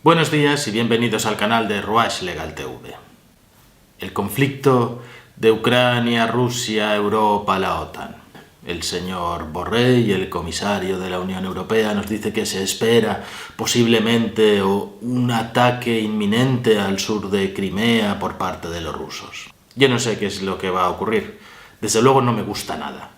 Buenos días y bienvenidos al canal de Ruach Legal TV. El conflicto de Ucrania, Rusia, Europa, la OTAN. El señor Borrell, el comisario de la Unión Europea, nos dice que se espera posiblemente un ataque inminente al sur de Crimea por parte de los rusos. Yo no sé qué es lo que va a ocurrir. Desde luego no me gusta nada.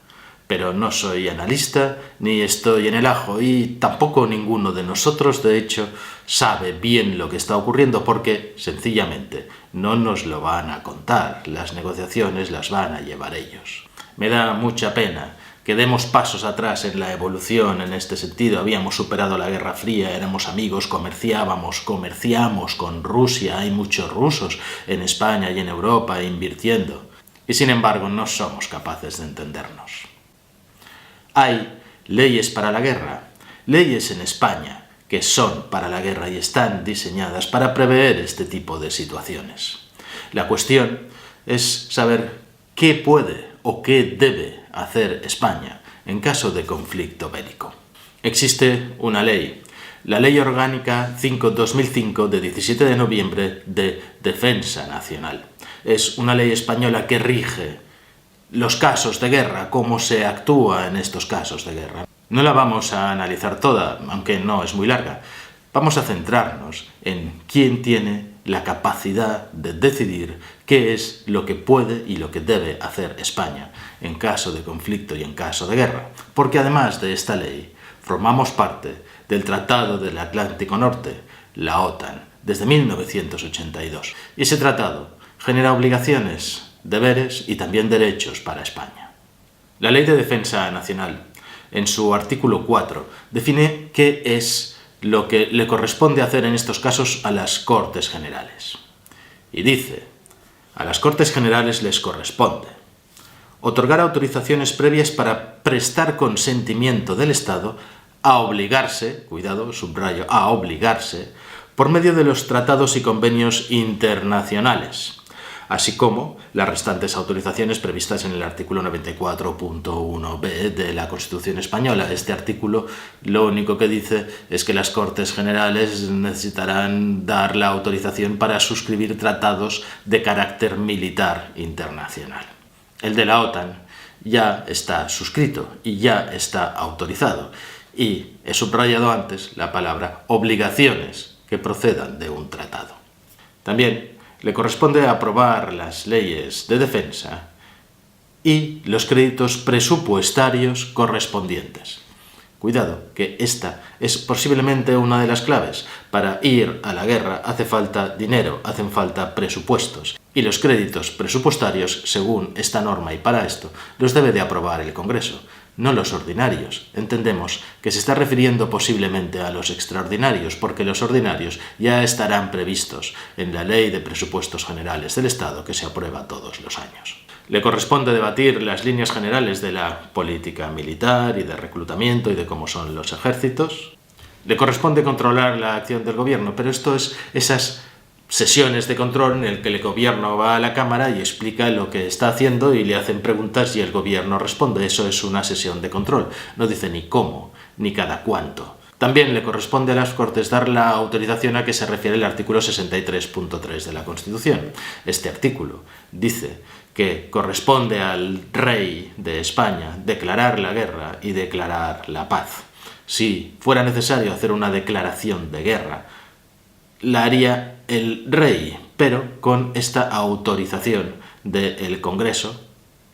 Pero no soy analista, ni estoy en el ajo, y tampoco ninguno de nosotros, de hecho, sabe bien lo que está ocurriendo porque, sencillamente, no nos lo van a contar. Las negociaciones las van a llevar ellos. Me da mucha pena que demos pasos atrás en la evolución en este sentido. Habíamos superado la Guerra Fría, éramos amigos, comerciamos con Rusia, hay muchos rusos en España y en Europa invirtiendo. Y sin embargo, no somos capaces de entendernos. Hay leyes para la guerra, leyes en España que son para la guerra y están diseñadas para prever este tipo de situaciones. La cuestión es saber qué puede o qué debe hacer España en caso de conflicto bélico. Existe una ley, la Ley Orgánica 5/2005 de 17 de noviembre de Defensa Nacional. Es una ley española que rige los casos de guerra, cómo se actúa en estos casos de guerra. No la vamos a analizar toda, aunque no es muy larga. Vamos a centrarnos en quién tiene la capacidad de decidir qué es lo que puede y lo que debe hacer España en caso de conflicto y en caso de guerra. Porque además de esta ley, formamos parte del Tratado del Atlántico Norte, la OTAN, desde 1982. Y ese tratado genera obligaciones, deberes y también derechos para España. La Ley de Defensa Nacional, en su artículo 4, define qué es lo que le corresponde hacer en estos casos a las Cortes Generales. Y dice, a las Cortes Generales les corresponde otorgar autorizaciones previas para prestar consentimiento del Estado a obligarse, cuidado, subrayo, a obligarse, por medio de los tratados y convenios internacionales, así como las restantes autorizaciones previstas en el artículo 94.1b de la Constitución Española. Este artículo lo único que dice es que las Cortes Generales necesitarán dar la autorización para suscribir tratados de carácter militar internacional. El de la OTAN ya está suscrito y ya está autorizado. Y he subrayado antes la palabra obligaciones que procedan de un tratado. También le corresponde aprobar las leyes de defensa y los créditos presupuestarios correspondientes. Cuidado, que esta es posiblemente una de las claves. Para ir a la guerra hace falta dinero, hacen falta presupuestos. Y los créditos presupuestarios, según esta norma y para esto, los debe de aprobar el Congreso, no los ordinarios. Entendemos que se está refiriendo posiblemente a los extraordinarios, porque los ordinarios ya estarán previstos en la Ley de Presupuestos Generales del Estado que se aprueba todos los años. Le corresponde debatir las líneas generales de la política militar y de reclutamiento y de cómo son los ejércitos. Le corresponde controlar la acción del gobierno, pero esto es esas sesiones de control en el que el gobierno va a la Cámara y explica lo que está haciendo y le hacen preguntas y el gobierno responde. Eso es una sesión de control. No dice ni cómo, ni cada cuánto. También le corresponde a las Cortes dar la autorización a que se refiere el artículo 63.3 de la Constitución. Este artículo dice que corresponde al rey de España declarar la guerra y declarar la paz. Si fuera necesario hacer una declaración de guerra, la haría el rey, pero con esta autorización del Congreso,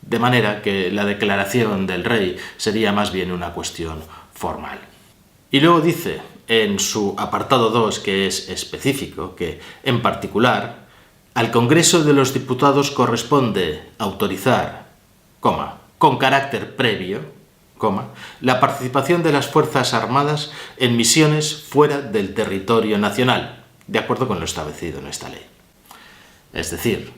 de manera que la declaración del rey sería más bien una cuestión formal. Y luego dice en su apartado 2, que es específico, que en particular al Congreso de los Diputados corresponde autorizar, con carácter previo, la participación de las Fuerzas Armadas en misiones fuera del territorio nacional, de acuerdo con lo establecido en esta ley. Es decir,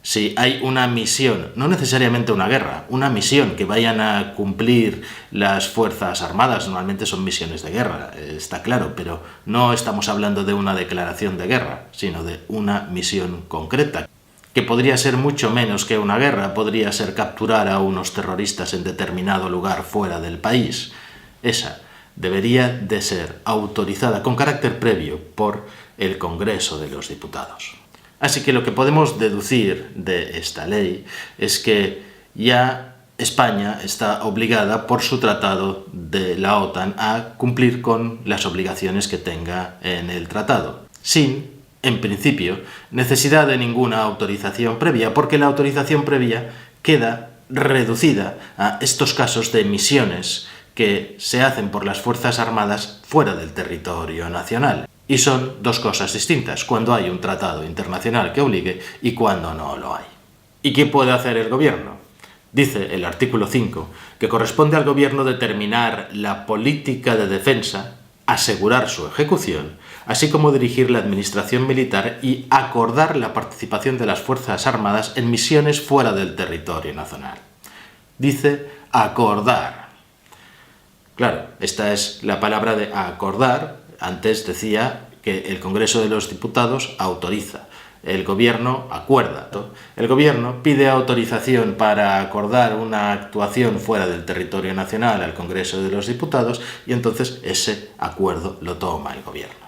si hay una misión, no necesariamente una guerra, una misión que vayan a cumplir las Fuerzas Armadas, normalmente son misiones de guerra, está claro, pero no estamos hablando de una declaración de guerra, sino de una misión concreta, que podría ser mucho menos que una guerra, podría ser capturar a unos terroristas en determinado lugar fuera del país. Esa debería de ser autorizada con carácter previo por el Congreso de los Diputados. Así que lo que podemos deducir de esta ley es que ya España está obligada por su tratado de la OTAN a cumplir con las obligaciones que tenga en el tratado, sin, en principio, necesidad de ninguna autorización previa, porque la autorización previa queda reducida a estos casos de misiones que se hacen por las Fuerzas Armadas fuera del territorio nacional. Y son dos cosas distintas, cuando hay un tratado internacional que obligue y cuando no lo hay. ¿Y qué puede hacer el gobierno? Dice el artículo 5 que corresponde al gobierno determinar la política de defensa, asegurar su ejecución, así como dirigir la administración militar y acordar la participación de las Fuerzas Armadas en misiones fuera del territorio nacional. Dice acordar. Claro, esta es la palabra de acordar. Antes decía que el Congreso de los Diputados autoriza. El gobierno acuerda. El gobierno pide autorización para acordar una actuación fuera del territorio nacional al Congreso de los Diputados y entonces ese acuerdo lo toma el gobierno.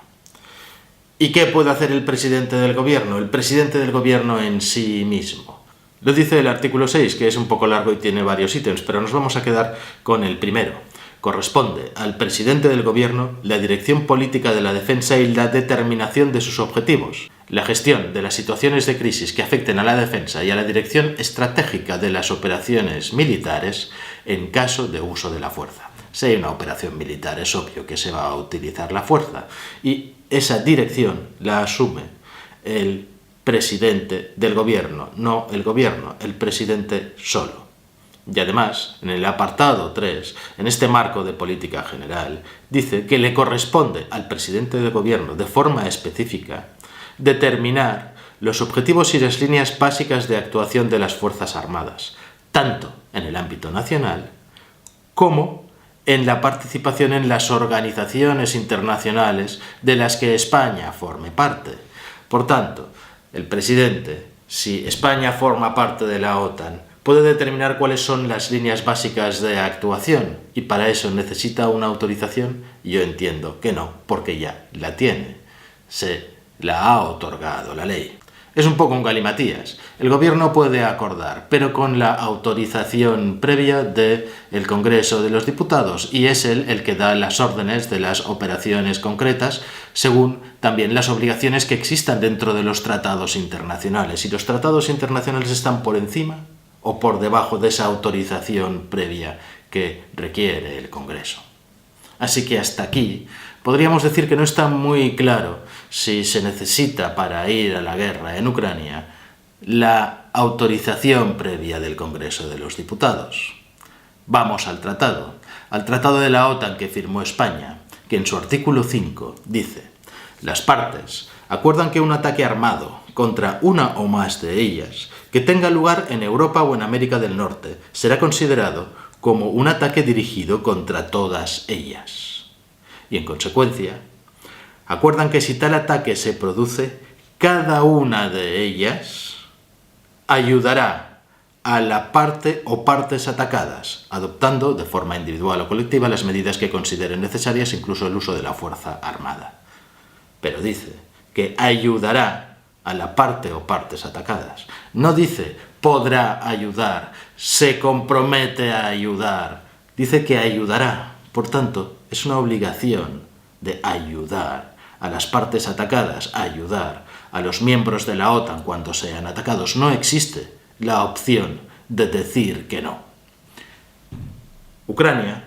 ¿Y qué puede hacer el presidente del gobierno? El presidente del gobierno en sí mismo. Lo dice el artículo 6, que es un poco largo y tiene varios ítems, pero nos vamos a quedar con el primero. Corresponde al presidente del gobierno la dirección política de la defensa y la determinación de sus objetivos, la gestión de las situaciones de crisis que afecten a la defensa y a la dirección estratégica de las operaciones militares en caso de uso de la fuerza. Si hay una operación militar, es obvio que se va a utilizar la fuerza y esa dirección la asume el presidente del gobierno, no el gobierno, el presidente solo. Y además, en el apartado 3, en este marco de política general, dice que le corresponde al presidente del gobierno, de forma específica, determinar los objetivos y las líneas básicas de actuación de las Fuerzas Armadas, tanto en el ámbito nacional como en la participación en las organizaciones internacionales de las que España forme parte. Por tanto, el presidente, si España forma parte de la OTAN, puede determinar cuáles son las líneas básicas de actuación y para eso necesita una autorización. Yo entiendo que no, porque ya la tiene. Se la ha otorgado la ley. Es un poco un galimatías. El gobierno puede acordar, pero con la autorización previa del Congreso de los Diputados y es él el que da las órdenes de las operaciones concretas según también las obligaciones que existan dentro de los tratados internacionales. Si los tratados internacionales están por encima o por debajo de esa autorización previa que requiere el Congreso. Así que hasta aquí podríamos decir que no está muy claro si se necesita para ir a la guerra en Ucrania la autorización previa del Congreso de los Diputados. Vamos al tratado de la OTAN que firmó España, que en su artículo 5 dice: las partes acuerdan que un ataque armado contra una o más de ellas que tenga lugar en Europa o en América del Norte será considerado como un ataque dirigido contra todas ellas. Y en consecuencia, acuerdan que si tal ataque se produce, cada una de ellas ayudará a la parte o partes atacadas, adoptando de forma individual o colectiva las medidas que consideren necesarias, incluso el uso de la fuerza armada. Pero dice que ayudará a la parte o partes atacadas. No dice podrá ayudar, se compromete a ayudar. Dice que ayudará. Por tanto, es una obligación de ayudar a las partes atacadas, ayudar a los miembros de la OTAN cuando sean atacados. No existe la opción de decir que no. Ucrania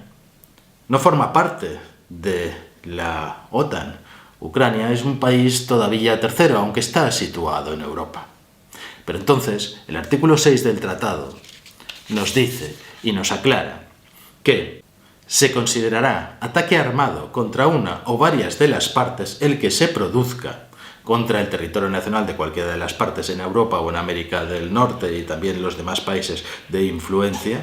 no forma parte de la OTAN. Ucrania es un país todavía tercero, aunque está situado en Europa. Pero entonces, el artículo 6 del tratado nos dice y nos aclara que se considerará ataque armado contra una o varias de las partes el que se produzca contra el territorio nacional de cualquiera de las partes en Europa o en América del Norte y también los demás países de influencia,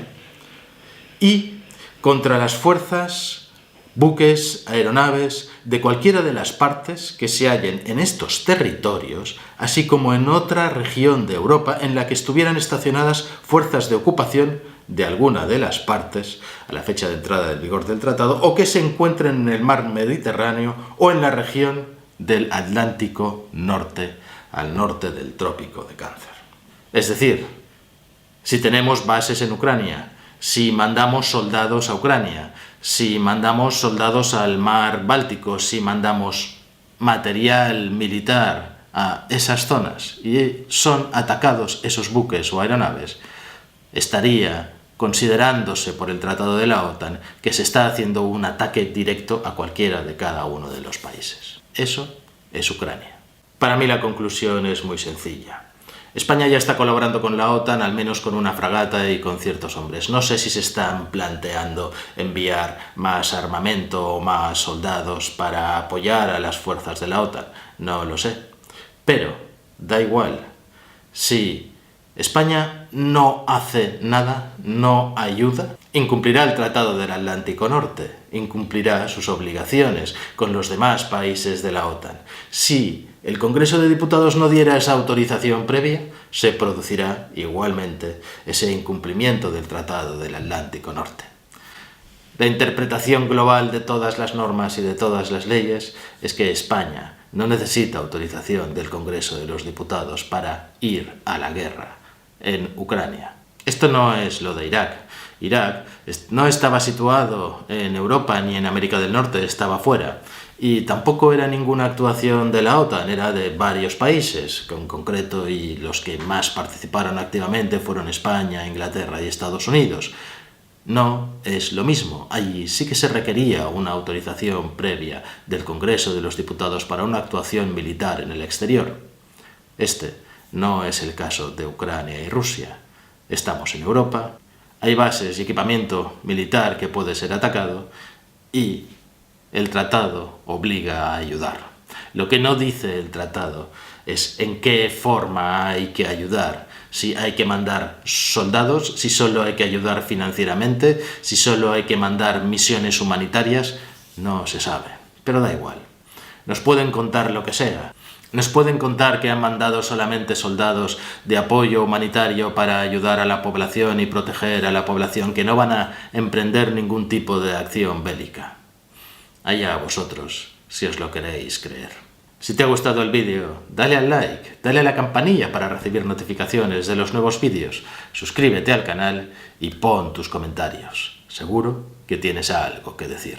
y contra las fuerzas, buques, aeronaves de cualquiera de las partes que se hallen en estos territorios, así como en otra región de Europa en la que estuvieran estacionadas fuerzas de ocupación de alguna de las partes a la fecha de entrada en vigor del tratado o que se encuentren en el mar Mediterráneo o en la región del Atlántico Norte al norte del Trópico de Cáncer. Es decir, si tenemos bases en Ucrania, si mandamos soldados a Ucrania, si mandamos soldados al mar Báltico, si mandamos material militar a esas zonas y son atacados esos buques o aeronaves, estaría considerándose por el Tratado de la OTAN que se está haciendo un ataque directo a cualquiera de cada uno de los países. Eso es Ucrania. Para mí la conclusión es muy sencilla. España ya está colaborando con la OTAN, al menos con una fragata y con ciertos hombres. No sé si se están planteando enviar más armamento o más soldados para apoyar a las fuerzas de la OTAN. No lo sé. Pero da igual. Si España no hace nada, no ayuda, incumplirá el Tratado del Atlántico Norte, incumplirá sus obligaciones con los demás países de la OTAN. Si el Congreso de Diputados no diera esa autorización previa, se producirá igualmente ese incumplimiento del Tratado del Atlántico Norte. La interpretación global de todas las normas y de todas las leyes es que España no necesita autorización del Congreso de los Diputados para ir a la guerra en Ucrania. Esto no es lo de Irak. Irak no estaba situado en Europa ni en América del Norte, estaba fuera. Y tampoco era ninguna actuación de la OTAN, era de varios países, en concreto, y los que más participaron activamente fueron España, Inglaterra y Estados Unidos. No es lo mismo. Allí sí que se requería una autorización previa del Congreso de los Diputados para una actuación militar en el exterior. Este no es el caso de Ucrania y Rusia. Estamos en Europa, hay bases y equipamiento militar que puede ser atacado y el tratado obliga a ayudar. Lo que no dice el tratado es en qué forma hay que ayudar. Si hay que mandar soldados, si solo hay que ayudar financieramente, si solo hay que mandar misiones humanitarias, no se sabe. Pero da igual. Nos pueden contar lo que sea. Nos pueden contar que han mandado solamente soldados de apoyo humanitario para ayudar a la población y proteger a la población, que no van a emprender ningún tipo de acción bélica. Allá vosotros, si os lo queréis creer. Si te ha gustado el vídeo, dale al like, dale a la campanilla para recibir notificaciones de los nuevos vídeos, suscríbete al canal y pon tus comentarios. Seguro que tienes algo que decir.